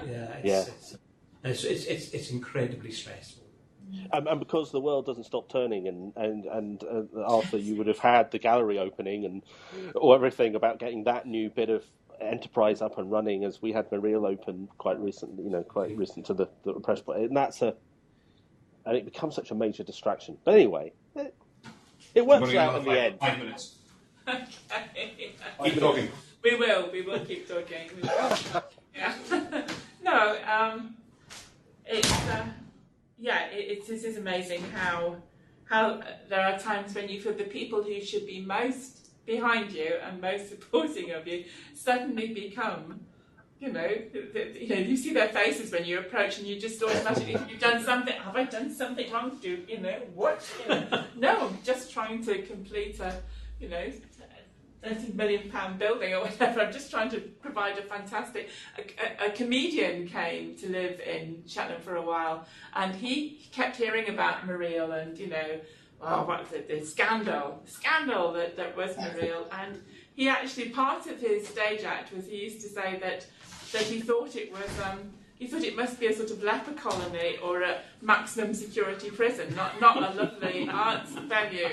it's incredibly stressful. And because the world doesn't stop turning, and Arthur, you would have had the gallery opening and everything about getting that new bit of enterprise up and running, as we had Maril open quite recently, recent to the press play, and it becomes such a major distraction. But anyway, it works out in the end. 5 minutes. Okay. Keep talking. We will keep talking. No, this is amazing how how there are times when you feel the people who should be most behind you and most supporting of you suddenly become, you see their faces when you approach, and you just automatically, if you've done something, have I done something wrong? What? No, I'm just trying to complete a, £30 million building or whatever. I'm just trying to provide a fantastic. A comedian came to live in Shetland for a while, and he kept hearing about Mariel and what was it, the scandal that was Mariel, and he actually, part of his stage act was, he used to say that he thought it was. He thought it must be a sort of leper colony or a maximum security prison, not a lovely arts venue.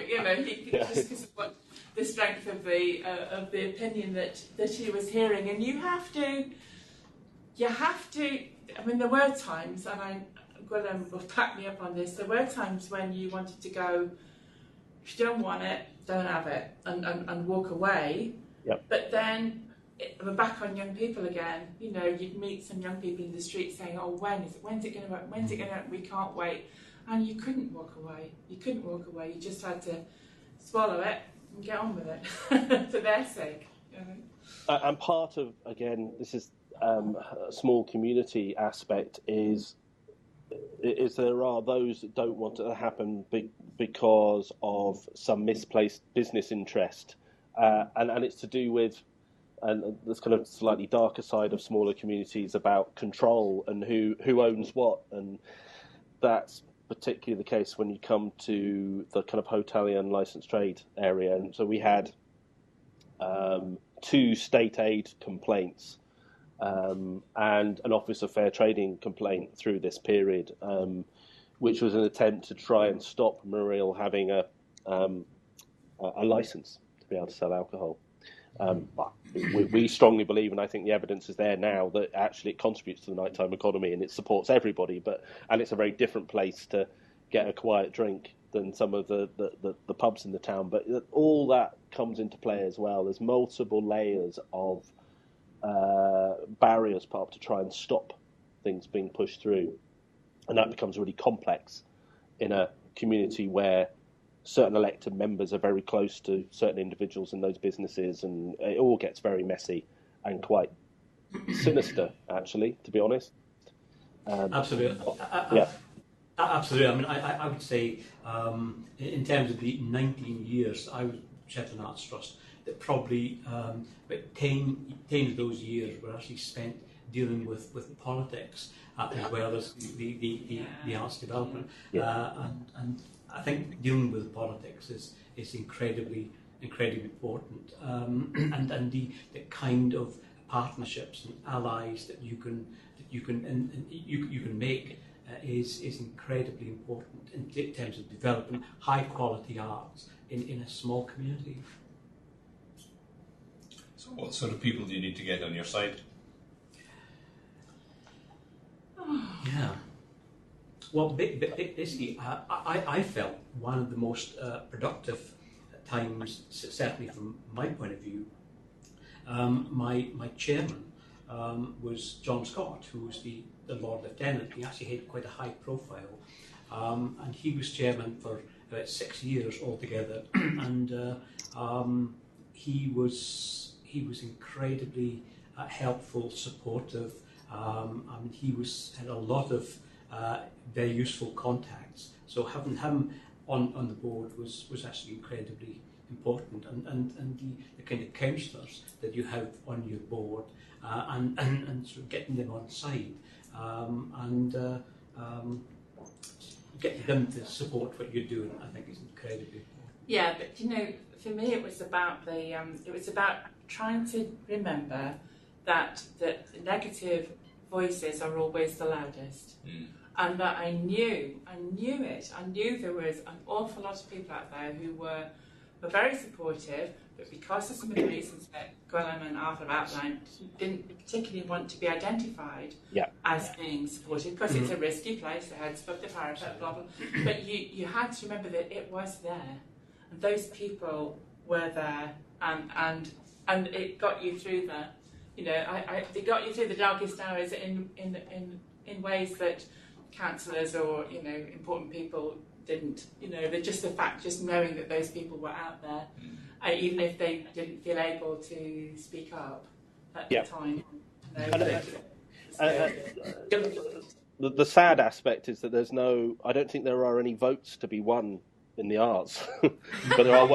Just because of what the strength of the opinion that he was hearing. And you have to. I mean, there were times, and Gwilym will back me up on this. There were times when you wanted to go, if you don't want it, don't have it, and walk away. Yep. But then we're back on young people again. You'd meet some young people in the street saying, "Oh, when's it going to work? When's it going to work? We can't wait." And you couldn't walk away. You just had to swallow it and get on with it for their sake. And part of, again, this is a small community aspect, is there are those that don't want it to happen because of some misplaced business interest, and it's to do with, and this kind of slightly darker side of smaller communities, about control and who owns what, and that's particularly the case when you come to the kind of hotelier and licensed trade area. And so we had 2 state aid complaints and an Office of Fair Trading complaint through this period, which was an attempt to try and stop Mariel having a license to be able to sell alcohol. But we strongly believe, and I think the evidence is there now, that actually it contributes to the nighttime economy and it supports everybody. And it's a very different place to get a quiet drink than some of the pubs in the town. But all that comes into play as well. There's multiple layers of barriers put up to try and stop things being pushed through, and that becomes really complex in a community where certain elected members are very close to certain individuals in those businesses, and it all gets very messy and quite sinister, actually, to be honest. Absolutely. Yeah. Absolutely. I mean, I would say, in terms of the 19 years I was Shetland Arts Trust, that probably about 10 of those years were actually spent dealing with politics as well as the arts development. And I think dealing with politics is incredibly important, and the kind of partnerships and allies that you can make is incredibly important in terms of developing high quality arts in a small community. So, what sort of people do you need to get on your side? Yeah. Well, basically, I felt one of the most productive times, certainly from my point of view. My chairman was John Scott, who was the Lord Lieutenant. He actually had quite a high profile, and he was chairman for about 6 years altogether. And he was incredibly helpful, supportive. I mean, he had a lot of very useful contacts. So having him on the board was actually incredibly important, and the kind of councillors that you have on your board, and sort of getting them on side, and getting them to support what you're doing, I think is incredibly important. Yeah, but for me it was about trying to remember that the negative voices are always the loudest. And that I knew it. I knew there was an awful lot of people out there who were very supportive, but because of some of the reasons that Gwilym and Arthur have outlined, didn't particularly want to be identified as being supportive, because it's a risky place, the heads above the parapet, blah, blah. But you had to remember that it was there, and those people were there, and it got you through it got you through the darkest hours in ways that councillors or important people didn't. Just the fact, just knowing that those people were out there, even if they didn't feel able to speak up at the time. The sad aspect is that I don't think there are any votes to be won in the arts, but there are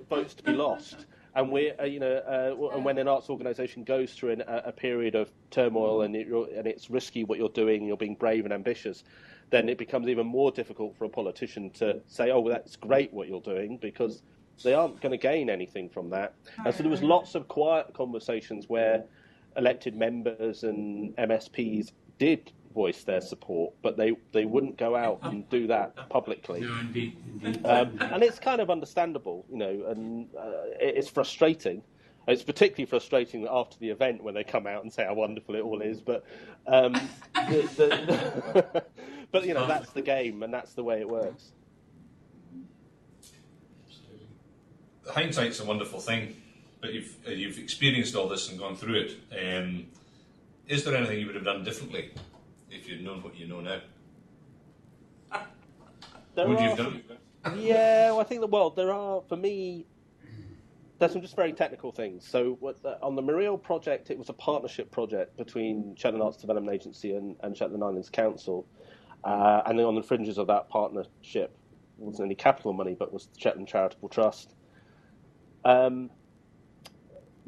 votes to be lost. And and when an arts organisation goes through a period of turmoil and it's risky what you're doing, and you're being brave and ambitious, then it becomes even more difficult for a politician to say, "Oh, well, that's great what you're doing," because they aren't going to gain anything from that. And so there was lots of quiet conversations where elected members and MSPs did voice their support, but they wouldn't go out and do that publicly. No, indeed. And it's kind of understandable, and it's frustrating. It's particularly frustrating after the event when they come out and say how wonderful it all is. But but that's the game, and that's the way it works. Hindsight's a wonderful thing, but you've experienced all this and gone through it. Is there anything you would have done differently if you'd known what you know now? Would you have done? Yeah, well, I think there are, for me, there's some just very technical things. So on the Mariel project, it was a partnership project between Shetland Arts Development Agency and Shetland Islands Council. And then on the fringes of that partnership wasn't any capital money, but was the Shetland Charitable Trust.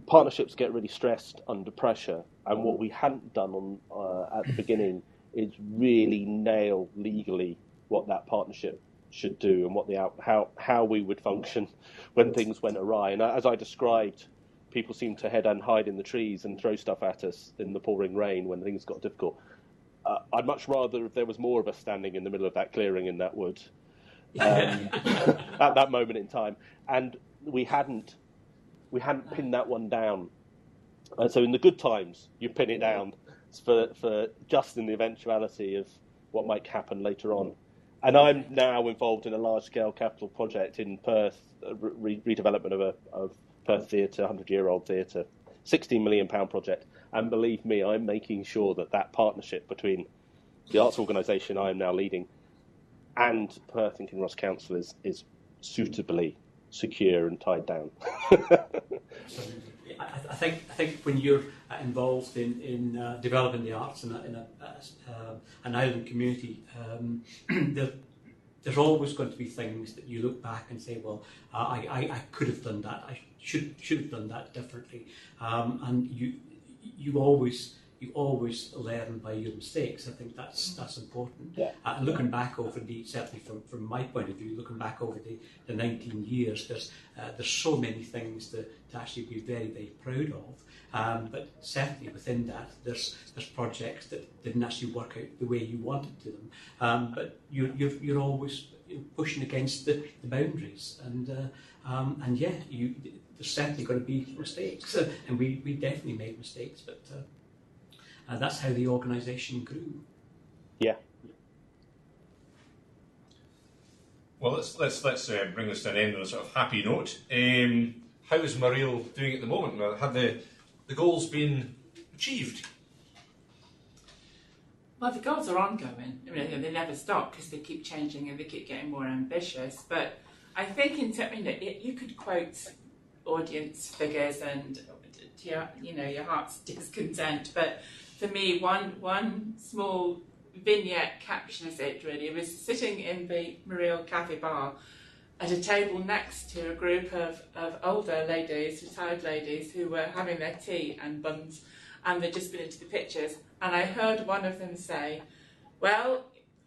Partnerships get really stressed under pressure, and what we hadn't done at the beginning is really nail legally what that partnership should do and what how we would function when things went awry. And as I described, people seem to head and hide in the trees and throw stuff at us in the pouring rain when things got difficult. I'd much rather if there was more of us standing in the middle of that clearing in that wood at that moment in time, and we hadn't pinned that one down. So in the good times, you pin it down for just in the eventuality of what might happen later on. And I'm now involved in a large-scale capital project in Perth, redevelopment of Perth Theatre, 100-year-old theatre, £16 million project. And believe me, I'm making sure that partnership between the arts organisation I am now leading and Perth and Kinross Council is suitably secure and tied down. I think when you're involved in developing the arts in an island community, there's always going to be things that you look back and say, well, I could have done that. I should have done that differently. And you always learn by your mistakes. I think that's important. Yeah. And looking back over certainly from my point of view, looking back over the 19 years, there's so many things to actually be very, very proud of. But certainly within that, there's projects that didn't actually work out the way you wanted to them. But you're always pushing against the boundaries, and yeah, there's certainly going to be mistakes, and we definitely made mistakes, but. That's how the organisation grew. Yeah. Well, let's bring this to an end on a sort of happy note. How is Mariel doing at the moment? Have the goals been achieved? Well, the goals are ongoing. I mean, they never stop because they keep changing and they keep getting more ambitious. But I think you could quote audience figures and your heart's discontent, but. For me, one small vignette captures it really. It was sitting in the Mariel Cafe Bar at a table next to a group of older ladies, retired ladies, who were having their tea and buns, and they'd just been into the pictures. And I heard one of them say, well,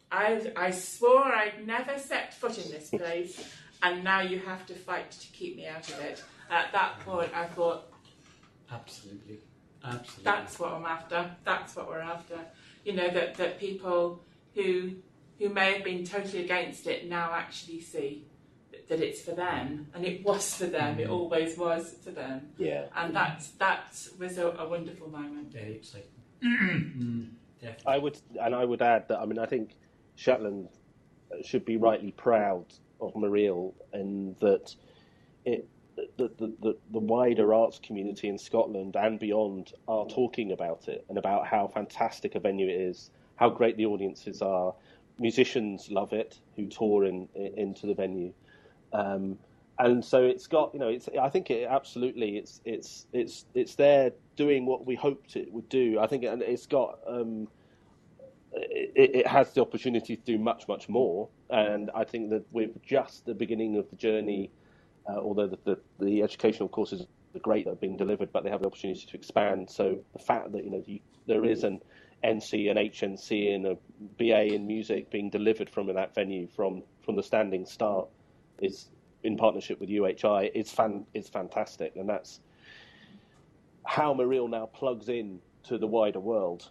I swore I'd never set foot in this place, and now you have to fight to keep me out of it. At that point, I thought... Absolutely. That's what I'm after. That's what we're after. That people who may have been totally against it now actually see that it's for them, and it was for them. It always was for them. Yeah. And that was a wonderful moment. Very exciting. I would add that I think Shetland should be rightly proud of Mariel in that the wider arts community in Scotland and beyond are talking about it and about how fantastic a venue it is, how great the audiences are, musicians love it who tour into the venue. And so it's got, I think it absolutely, it's there doing what we hoped it would do. I think it's got, it has the opportunity to do much, much more. And I think that we're just the beginning of the journey, although the educational courses are great that are being delivered, but they have the opportunity to expand. So the fact that, there is an NC, an HNC, and a BA in music being delivered from that venue from the standing start is, in partnership with UHI, is fantastic, and that's how Mareel now plugs in to the wider world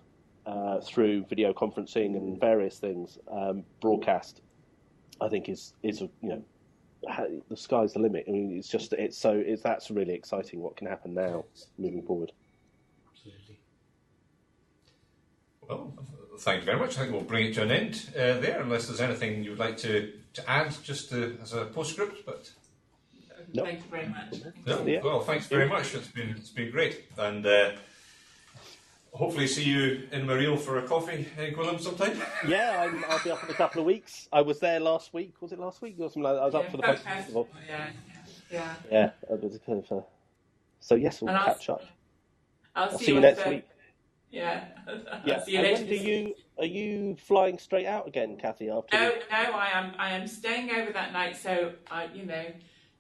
through video conferencing and various things. Broadcast, I think, is the sky's the limit. I mean, that's really exciting. What can happen now, moving forward? Absolutely. Well, thank you very much. I think we'll bring it to an end there, unless there's anything you would like to add, just as a postscript. But no. Thank you very much. No, yeah. Well, thanks very much. It's been great, and hopefully see you in Mareel for a coffee, Gwilym, sometime. Yeah, I'll be up in a couple of weeks. I was there last week. Was it last week or something like that? I was up for the festival. Yeah. It was kind of. So yes, we'll catch up. I'll see you next week. Yeah. Yeah. See you and later. when are you flying straight out again, Kathy? After No, I am staying over that night. So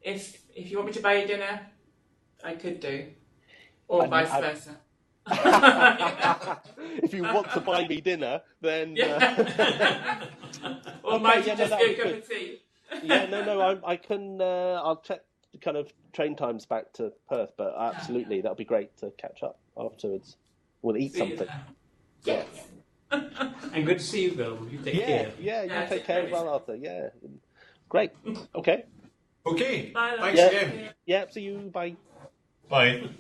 if you want me to buy you dinner, I could do, or vice versa. If you want to buy me dinner, then or might you just go cup of tea? I can. I'll check the kind of train times back to Perth, but absolutely, that'll be great to catch up afterwards. We'll eat something. Yes. And good to see you, Bill. You take care. Yeah, you take care as well, Arthur. Yeah, great. Okay. Okay. Bye. Thanks again. Yeah. See you. Bye. Bye.